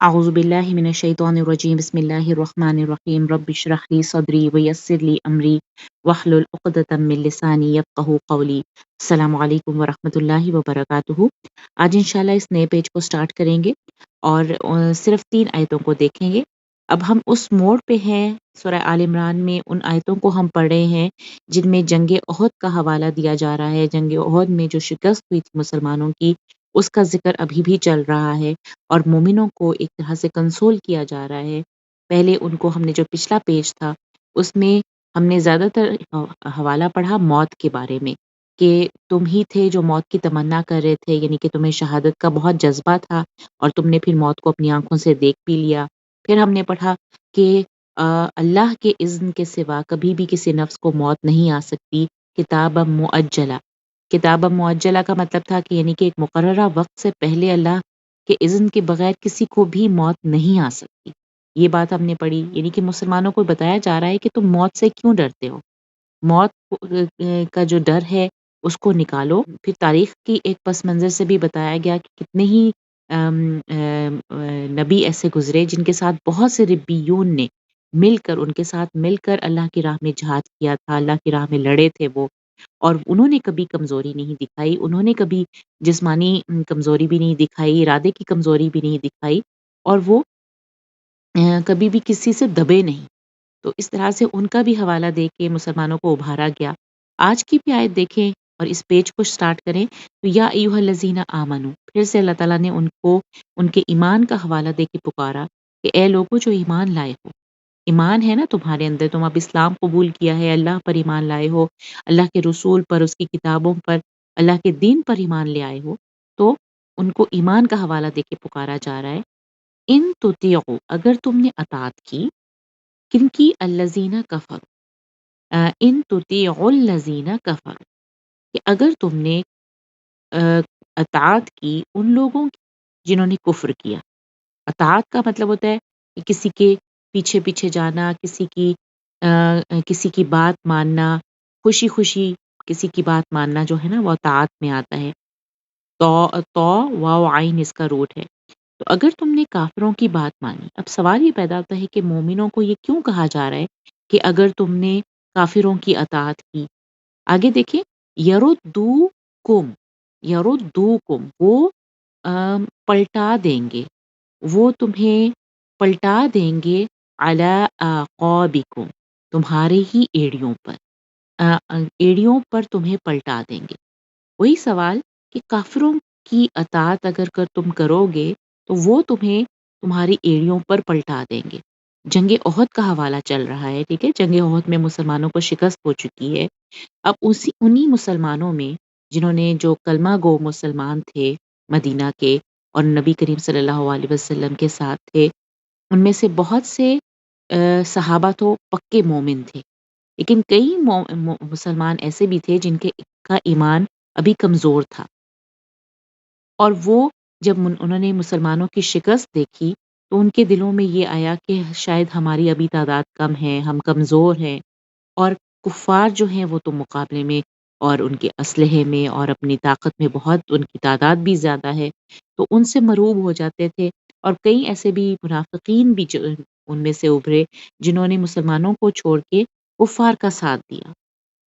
أعوذ بالله من الشيطان الرجيم بسم الله الرحمن الرحيم رب اشرح لي صدري ويسر لي أمري واحلل عقدة من لساني يفقهوا قولي السلام علیکم ورحمۃ اللہ وبرکاتہ۔ آج انشاءاللہ اس نئے پیج کو سٹارٹ کریں گے اور صرف 3 آیتوں کو دیکھیں گے۔ اب ہم اس موڑ پہ ہیں سورہ آل عمران میں، ان آیتوں کو ہم پڑھ رہے ہیں جن میں جنگ احد کا حوالہ دیا جا رہا ہے۔ جنگ احد میں جو شکست ہوئی تھی مسلمانوں کی، اس کا ذکر ابھی بھی چل رہا ہے اور مومنوں کو ایک طرح سے کنسول کیا جا رہا ہے۔ پہلے ان کو ہم نے جو پچھلا پیج تھا اس میں ہم نے زیادہ تر حوالہ پڑھا موت کے بارے میں، کہ تم ہی تھے جو موت کی تمنا کر رہے تھے، یعنی کہ تمہیں شہادت کا بہت جذبہ تھا اور تم نے پھر موت کو اپنی آنکھوں سے دیکھ بھی لیا۔ پھر ہم نے پڑھا کہ اللہ کے اذن کے سوا کبھی بھی کسی نفس کو موت نہیں آ سکتی، کتاب مؤجلہ۔ کتاب معجلہ کا مطلب تھا کہ یعنی کہ ایک مقررہ وقت سے پہلے اللہ کے اذن کے بغیر کسی کو بھی موت نہیں آ سکتی۔ یہ بات ہم نے پڑھی، یعنی کہ مسلمانوں کو بتایا جا رہا ہے کہ تم موت سے کیوں ڈرتے ہو، موت کا جو ڈر ہے اس کو نکالو۔ پھر تاریخ کی ایک پس منظر سے بھی بتایا گیا کہ کتنے ہی نبی ایسے گزرے جن کے ساتھ بہت سے ربیون نے مل کر، ان کے ساتھ مل کر اللہ کی راہ میں جہاد کیا تھا، اللہ کی راہ میں لڑے تھے وہ، اور انہوں نے کبھی کمزوری نہیں دکھائی، انہوں نے کبھی جسمانی کمزوری بھی نہیں دکھائی، ارادے کی کمزوری بھی نہیں دکھائی، اور وہ کبھی بھی کسی سے دبے نہیں۔ تو اس طرح سے ان کا بھی حوالہ دے کے مسلمانوں کو ابھارا گیا۔ آج کی بھی آیت دیکھیں اور اس پیج کو سٹارٹ کریں تو یا ایھا الذین آمنو، پھر سے اللہ تعالیٰ نے ان کو ان کے ایمان کا حوالہ دے کے پکارا کہ اے لوگوں جو ایمان لائے ہو، ایمان ہے نا تمہارے اندر، تم اب اسلام قبول کیا ہے، اللہ پر ایمان لائے ہو، اللہ کے رسول پر، اس کی کتابوں پر، اللہ کے دین پر ایمان لے آئے ہو، تو ان کو ایمان کا حوالہ دے کے پکارا جا رہا ہے۔ ان تطیعوا، اگر تم نے اطاعت کی، کن کی؟ الذین کفروا، ان تطیعوا الذین کفروا، کہ اگر تم نے اطاعت کی ان لوگوں کی جنہوں نے کفر کیا۔ اطاعت کا مطلب ہوتا ہے کہ کسی کے پیچھے پیچھے جانا، کسی کی بات ماننا، خوشی خوشی کسی کی بات ماننا جو ہے نا وہ اطاعت میں آتا ہے۔ تو واو عین اس کا روٹ ہے۔ تو اگر تم نے کافروں کی بات مانی، اب سوال یہ پیدا ہوتا ہے کہ مومنوں کو یہ کیوں کہا جا رہا ہے کہ اگر تم نے کافروں کی اطاعت کی؟ آگے دیکھیں، یردوکم، یردوکم، وہ پلٹا دیں گے، وہ تمہیں پلٹا دیں گے، علی اعقابکم، تمہارے ہی ایڑیوں پر، ایڑیوں پر تمہیں پلٹا دیں گے۔ وہی سوال کہ کافروں کی اطاعت اگر تم کرو گے تو وہ تمہیں تمہاری ایڑیوں پر پلٹا دیں گے۔ جنگ احد کا حوالہ چل رہا ہے، ٹھیک ہے، جنگ احد میں مسلمانوں کو شکست ہو چکی ہے۔ اب انہی مسلمانوں میں جنہوں نے، جو کلمہ گو مسلمان تھے مدینہ کے اور نبی کریم صلی اللہ علیہ وسلم کے ساتھ تھے، ان میں سے بہت سے صحابہ تو پکے مومن تھے، لیکن کئی مسلمان ایسے بھی تھے جن کا ایمان ابھی کمزور تھا، اور وہ جب انہوں نے مسلمانوں کی شکست دیکھی تو ان کے دلوں میں یہ آیا کہ شاید ہماری ابھی تعداد کم ہے، ہم کمزور ہیں، اور کفار جو ہیں وہ تو مقابلے میں اور ان کے اسلحے میں اور اپنی طاقت میں بہت، ان کی تعداد بھی زیادہ ہے، تو ان سے مرعوب ہو جاتے تھے، اور کئی ایسے بھی منافقین بھی ان میں سے ابھرے جنہوں نے مسلمانوں کو چھوڑ کے کفار کا ساتھ دیا۔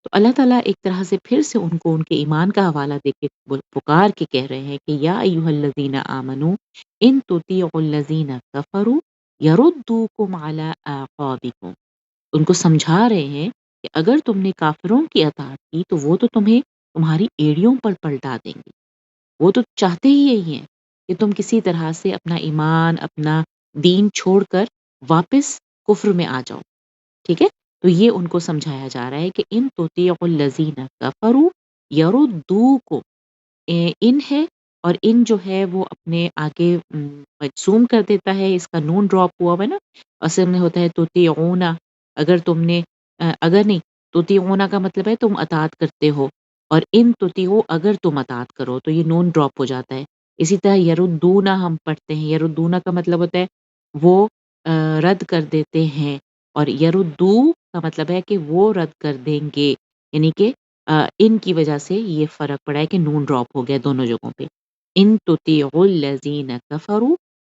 تو اللہ تعالیٰ ایک طرح سے پھر سے ان کو ان کے ایمان کا حوالہ دے کے پکار کے کہہ رہے ہیں کہ یا ایھا الذین آمنو ان تطیعوا الذین کفروا یردوکم علی اعقابکم، ان کو سمجھا رہے ہیں کہ اگر تم نے کافروں کی اطاعت کی تو وہ تو تمہیں تمہاری ایڑیوں پر پلٹا دیں گے۔ وہ تو چاہتے ہی یہی ہیں کہ تم کسی طرح سے اپنا ایمان، اپنا دین چھوڑ کر واپس کفر میں آ جاؤ، ٹھیک ہے؟ تو یہ ان کو سمجھایا جا رہا ہے کہ ان تطیعوا الذین کفروا یردوکم، ان ہے، اور ان جو ہے وہ اپنے آگے مجزوم کر دیتا ہے، اس کا نون ڈراپ ہوا ہوا ہے نا، اصل میں ہوتا ہے تطیعون، اگر تم نے اگر نہیں، تطیعون کا مطلب ہے تم اطاعت کرتے ہو، اور ان تطیعو، اگر تم اطاعت کرو، تو یہ نون ڈراپ ہو جاتا ہے۔ اسی طرح یردون ہم پڑھتے ہیں، یردون کا مطلب ہوتا ہے وہ رد کر دیتے ہیں، اور یردو کا مطلب ہے کہ وہ رد کر دیں گے، یعنی کہ ان کی وجہ سے یہ فرق پڑا ہے کہ نون ڈراپ ہو گیا دونوں جگہوں پہ۔ ان تطیعوا الذین کفروا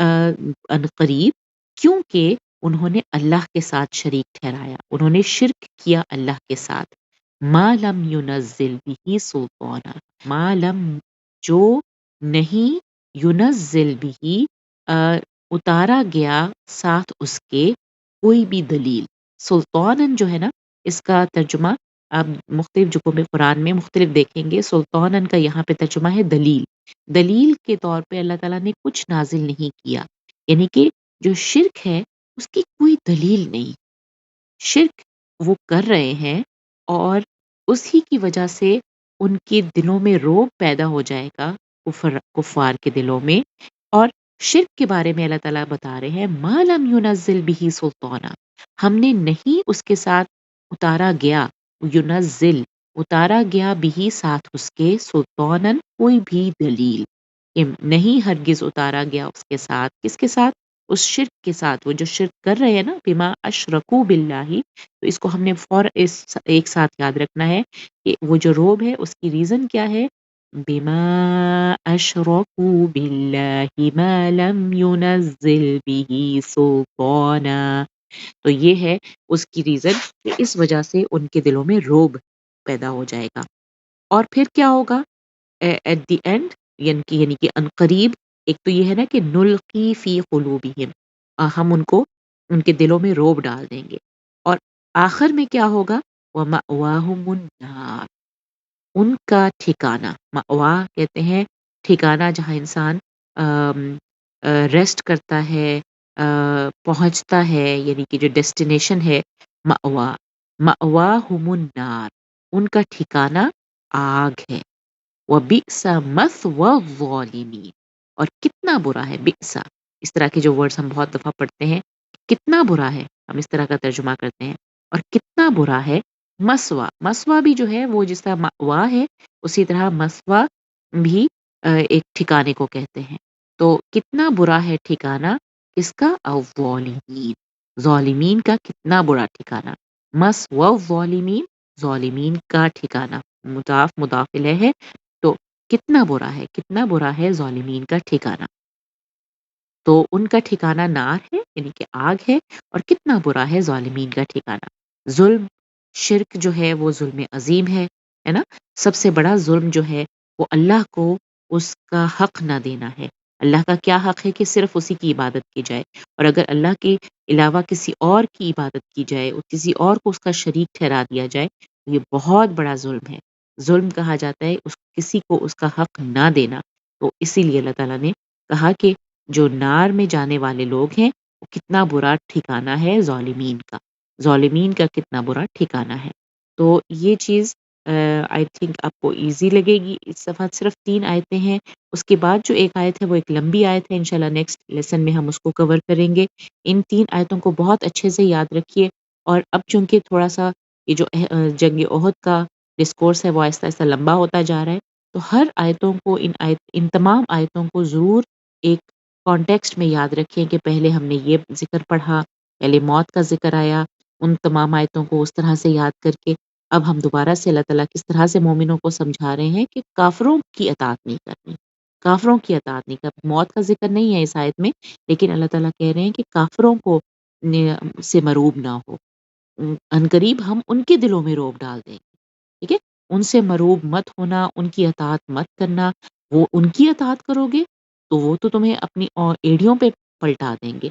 عنقریب، کیونکہ انہوں نے اللہ کے ساتھ شریک ٹھہرایا، انہوں نے شرک کیا اللہ کے ساتھ۔ ما لم ینزل به سلطانا، ما لم جو نہیں ینزل به اتارا گیا ساتھ اس کے کوئی بھی دلیل۔ سلطانن جو ہے نا، اس کا ترجمہ آپ مختلف جگہوں میں قرآن میں مختلف دیکھیں گے۔ سلطانن کا یہاں پہ ترجمہ ہے دلیل، دلیل کے طور پہ اللہ تعالیٰ نے کچھ نازل نہیں کیا، یعنی کہ جو شرک ہے اس کی کوئی دلیل نہیں، شرک وہ کر رہے ہیں اور اسی کی وجہ سے ان کے دلوں میں روب پیدا ہو جائے گا، کفار کے دلوں میں۔ اور شرک کے بارے میں اللہ تعالیٰ بتا رہے ہیں ما لم ینزل به سلطانا، ہم نے نہیں اس کے ساتھ اتارا گیا، ینزل اتارا گیا بھی ساتھ اس کے سلطانن کوئی بھی دلیل، کہ نہیں ہرگز اتارا گیا اس کے ساتھ، کس کے ساتھ؟ اس شرک کے ساتھ، وہ جو شرک کر رہے ہیں نا، بما اشرکو باللہ، تو اس کو ہم نے ایک ساتھ یاد رکھنا ہے کہ وہ جو روب ہے اس کی ریزن کیا ہے؟ بما اشرکو باللہ ما لم ینزل به سلطانا، تو یہ ہے اس کی ریزن کہ اس وجہ سے ان کے دلوں میں روب پیدا ہو جائے گا۔ اور پھر کیا ہوگا ایٹ دی اینڈ؟ یعنی کہ عنقریب، ایک تو یہ ہے نا کہ نلقی فی قلوبہم، ہم ان کو ان کے دلوں میں روب ڈال دیں گے، اور آخر میں کیا ہوگا؟ وَمَأْوَاهُمُ النَّارُ، ان کا ٹھکانہ، مأوا کہتے ہیں ٹھکانہ جہاں انسان ریسٹ کرتا ہے، پہنچتا ہے، یعنی کہ جو ڈیسٹینیشن ہے، مأوا، مأواہم النار، ان کا ٹھکانہ آگ ہے۔ وَبِئْسَ مَثْوَى الظَّالِمِينَ، اور کتنا برا ہے، بئس، اس طرح کے جو ورڈز ہم بہت دفعہ پڑھتے ہیں، کتنا برا ہے، ہم اس طرح کا ترجمہ کرتے ہیں، اور کتنا برا ہے مسوا، مسوا بھی جو ہے وہ جس طرح مأوا ہے اسی طرح مسوا بھی ایک ٹھکانے کو کہتے ہیں۔ تو کتنا برا ہے ٹھکانہ کس کا؟ الظالمین، ظالمین کا کتنا برا ٹھکانہ، مسوا الظالمین، ظالمین کا ٹھکانہ، مضاف مضاف الیہ ہے، تو کتنا برا ہے، کتنا برا ہے ظالمین کا ٹھکانہ۔ تو ان کا ٹھکانہ نار ہے، یعنی کہ آگ ہے، اور کتنا برا ہے ظالمین کا ٹھکانہ۔ ظلم، شرک جو ہے وہ ظلم عظیم ہے نا؟ سب سے بڑا ظلم جو ہے وہ اللہ کو اس کا حق نہ دینا ہے۔ اللہ کا کیا حق ہے کہ صرف اسی کی عبادت کی جائے، اور اگر اللہ کے علاوہ کسی اور کی عبادت کی جائے اور کسی اور کو اس کا شریک ٹھہرا دیا جائے، تو یہ بہت بڑا ظلم ہے۔ ظلم کہا جاتا ہے کسی کو اس کا حق نہ دینا۔ تو اسی لیے اللہ تعالیٰ نے کہا کہ جو نار میں جانے والے لوگ ہیں وہ کتنا برا ٹھکانہ ہے ظالمین کا، ظالمین کا کتنا برا ٹھکانہ ہے۔ تو یہ چیز آئی تھنک آپ کو ایزی لگے گی۔ اس دفعہ صرف 3 آیتیں ہیں، اس کے بعد جو ایک آیت ہے وہ ایک لمبی آیت ہے، انشاءاللہ نیکسٹ لیسن میں ہم اس کو کور کریں گے۔ ان 3 آیتوں کو بہت اچھے سے یاد رکھیے، اور اب چونکہ تھوڑا سا یہ جو جنگ احد کا ڈسکورس ہے وہ آہستہ آہستہ لمبا ہوتا جا رہا ہے، تو ہر آیتوں کو ان تمام آیتوں کو ضرور ایک کانٹیکسٹ میں یاد رکھیں کہ پہلے ہم نے یہ ذکر پڑھا، پہلے موت کا ذکر آیا، ان تمام آیتوں کو اس طرح سے یاد کر کے اب ہم دوبارہ سے اللہ تعالیٰ کس طرح سے مومنوں کو سمجھا رہے ہیں کہ کافروں کی اطاعت نہیں کرنی، کافروں کی اطاعت نہیں کرنی۔ موت کا ذکر نہیں ہے اس آیت میں، لیکن اللہ تعالیٰ کہہ رہے ہیں کہ کافروں کو سے مروب نہ ہو، عنقریب ہم ان کے دلوں میں روب ڈال دیں گے، ٹھیک ہے؟ ان سے مروب مت ہونا، ان کی اطاعت مت کرنا، وہ ان کی اطاعت کرو گے تو وہ تو تمہیں اپنی ایڑیوں پہ پلٹا دیں گے،